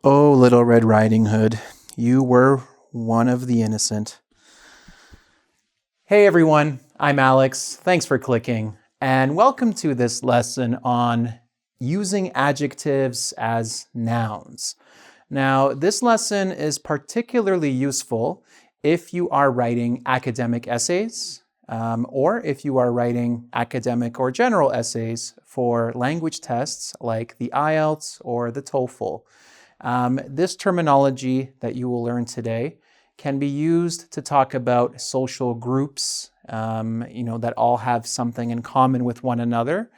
Oh, Little Red Riding Hood, you were one of the innocent. Hey everyone, I'm Alex. Thanks for clicking, and welcome to this lesson on using adjectives as nouns. Now, this lesson is particularly useful if you are writing academic essays, or if you are writing academic or general essays for language tests like the IELTS or the TOEFL. This terminology that you will learn today can be used to talk about social groups, that all have something in common with one another.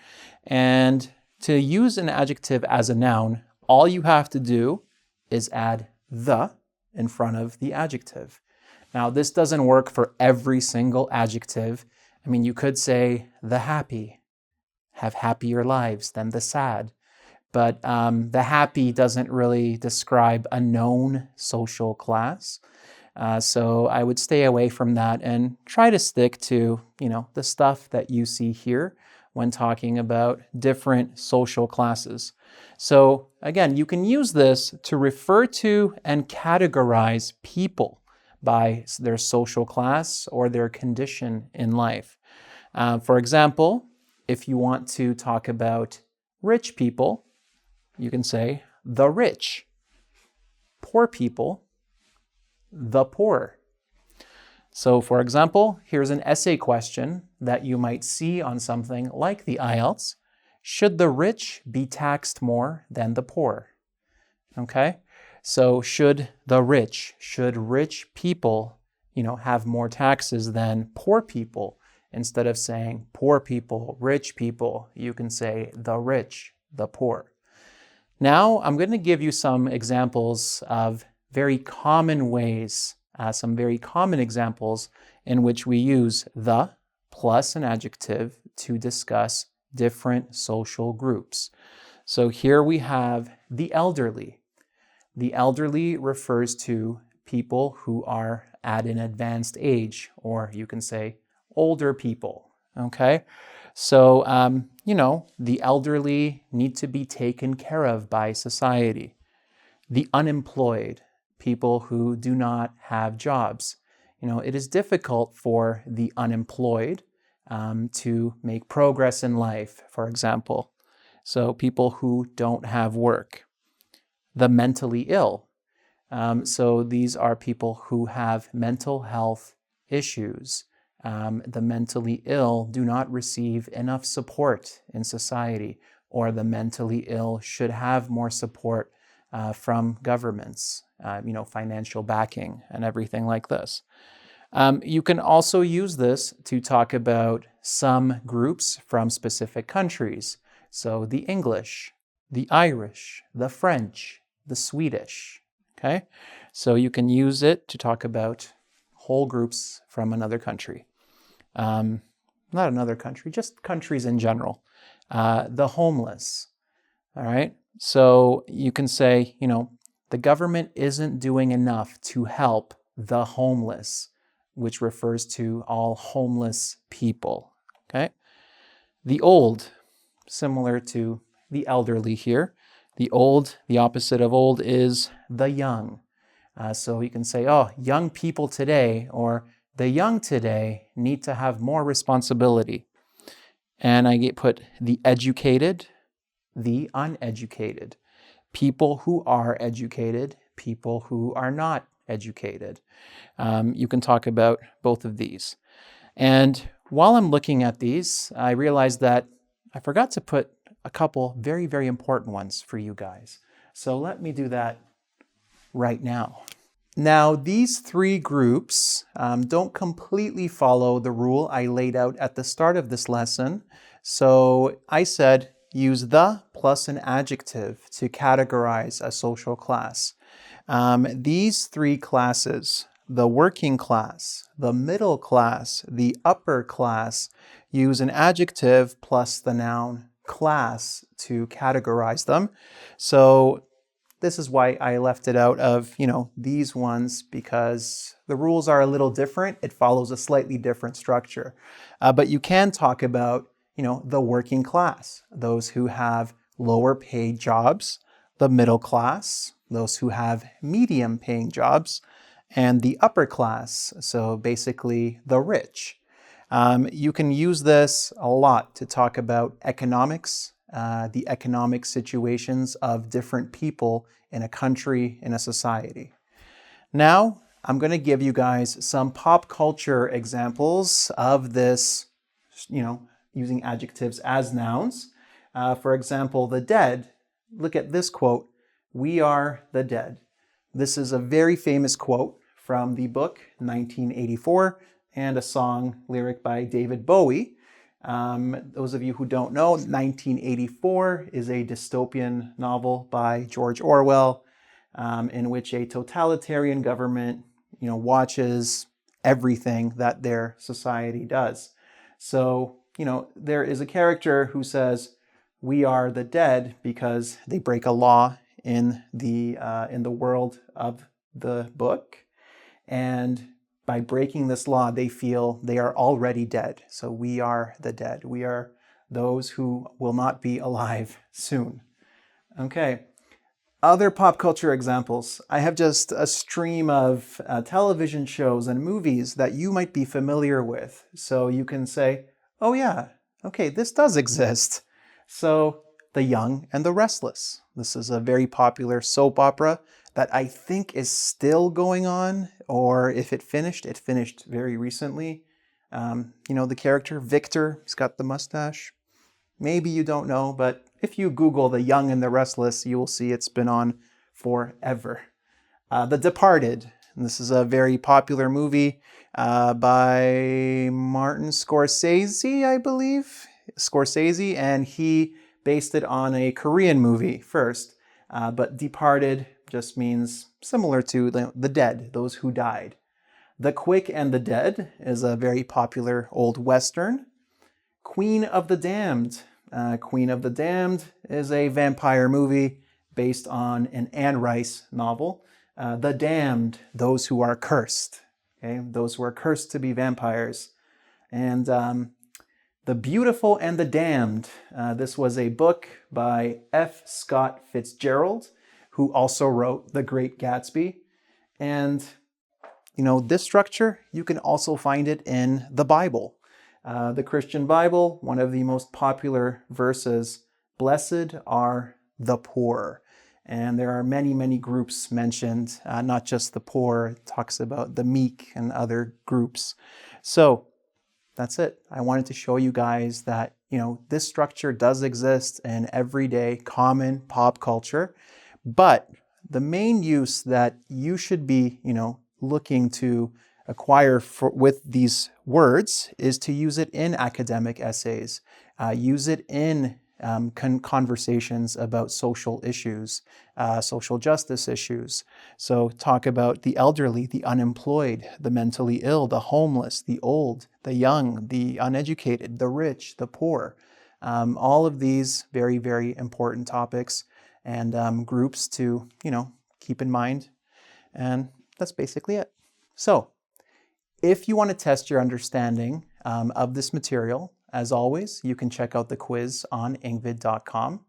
And to use an adjective as a noun, all you have to do is add the in front of the adjective. Now, this doesn't work for every single adjective. I mean, you could say the happy, have happier lives than the sad. But the happy doesn't really describe a known social class. So I would stay away from that and try to stick to, the stuff that you see here when talking about different social classes. So again, you can use this to refer to and categorize people by their social class or their condition in life. For example, if you want to talk about rich people, you can say the rich. Poor people, the poor. So for example, here's an essay question that you might see on something like the IELTS. Should the rich be taxed more than the poor? Okay, so should rich people, have more taxes than poor people? Instead of saying poor people, rich people, you can say the rich, the poor. Now, I'm going to give you some examples of very common ways, some very common examples in which we use the plus an adjective to discuss different social groups. So here we have the elderly. The elderly refers to people who are at an advanced age, or you can say older people, okay? So, the elderly need to be taken care of by society. The unemployed, people who do not have jobs. It is difficult for the unemployed to make progress in life, for example. So people who don't have work. The mentally ill. So these are people who have mental health issues. The mentally ill do not receive enough support in society, or the mentally ill should have more support from governments, financial backing and everything like this. You can also use this to talk about some groups from specific countries. So the English, the Irish, the French, the Swedish, okay? So you can use it to talk about whole groups from another country. Not another country, just countries in general. The homeless, all right? So you can say, the government isn't doing enough to help the homeless, which refers to all homeless people, okay? The old, similar to the elderly here. The old, the opposite of old is the young. So you can say, young people today, or the young today need to have more responsibility. And I put the educated, the uneducated. People who are educated, people who are not educated. You can talk about both of these. And while I'm looking at these, I realized that I forgot to put a couple very, very important ones for you guys. So let me do that right now. Now, these three groups don't completely follow the rule I laid out at the start of this lesson. So I said use the plus an adjective to categorize a social class. These three classes, the working class, the middle class, the upper class, use an adjective plus the noun class to categorize them. So this is why I left it out of, these ones, because the rules are a little different. It follows a slightly different structure. But you can talk about, the working class, those who have lower paid jobs, the middle class, those who have medium paying jobs, and the upper class, so basically the rich. You can use this a lot to talk about economics, the economic situations of different people in a country, in a society. Now, I'm going to give you guys some pop culture examples of this, using adjectives as nouns. For example, the dead. Look at this quote, "We are the dead." This is a very famous quote from the book 1984 and a song lyric by David Bowie. Those of you who don't know, 1984 is a dystopian novel by George Orwell, in which a totalitarian government, watches everything that their society does. So, there is a character who says, "We are the dead," because they break a law in the world of the book, and by breaking this law, they feel they are already dead. So we are the dead. We are those who will not be alive soon. Okay. Other pop culture examples. I have just a stream of television shows and movies that you might be familiar with. So you can say, "Oh yeah, okay, this does exist." So, The Young and the Restless. This is a very popular soap opera that I think is still going on, or if it finished very recently. The character, Victor, he's got the mustache. Maybe you don't know, but if you Google The Young and the Restless, you will see it's been on forever. The Departed. This is a very popular movie by Martin Scorsese, I believe. Scorsese, and he based it on a Korean movie first. But Departed just means similar to the dead, those who died. The Quick and the Dead is a very popular old Western. Queen of the Damned. Queen of the Damned is a vampire movie based on an Anne Rice novel. The Damned, those who are cursed. Okay, those who are cursed to be vampires. And The Beautiful and the Damned. This was a book by F. Scott Fitzgerald, who also wrote The Great Gatsby. And, this structure, you can also find it in the Bible. The Christian Bible, one of the most popular verses, "Blessed are the poor." And there are many, many groups mentioned, not just the poor. It talks about the meek and other groups. So that's it. I wanted to show you guys that, this structure does exist in everyday common pop culture. But the main use that you should be, looking to acquire with these words is to use it in academic essays, use it in conversations about social issues, social justice issues. So talk about the elderly, the unemployed, the mentally ill, the homeless, the old, the young, the uneducated, the rich, the poor. All of these very, very important topics and groups to, keep in mind. And that's basically it. So if you want to test your understanding of this material, as always, you can check out the quiz on engvid.com.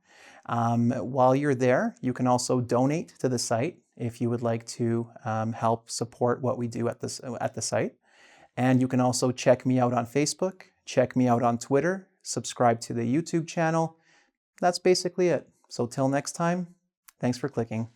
While you're there, you can also donate to the site if you would like to help support what we do at the site. And you can also check me out on Facebook, check me out on Twitter, subscribe to the YouTube channel. That's basically it. So till next time, thanks for clicking.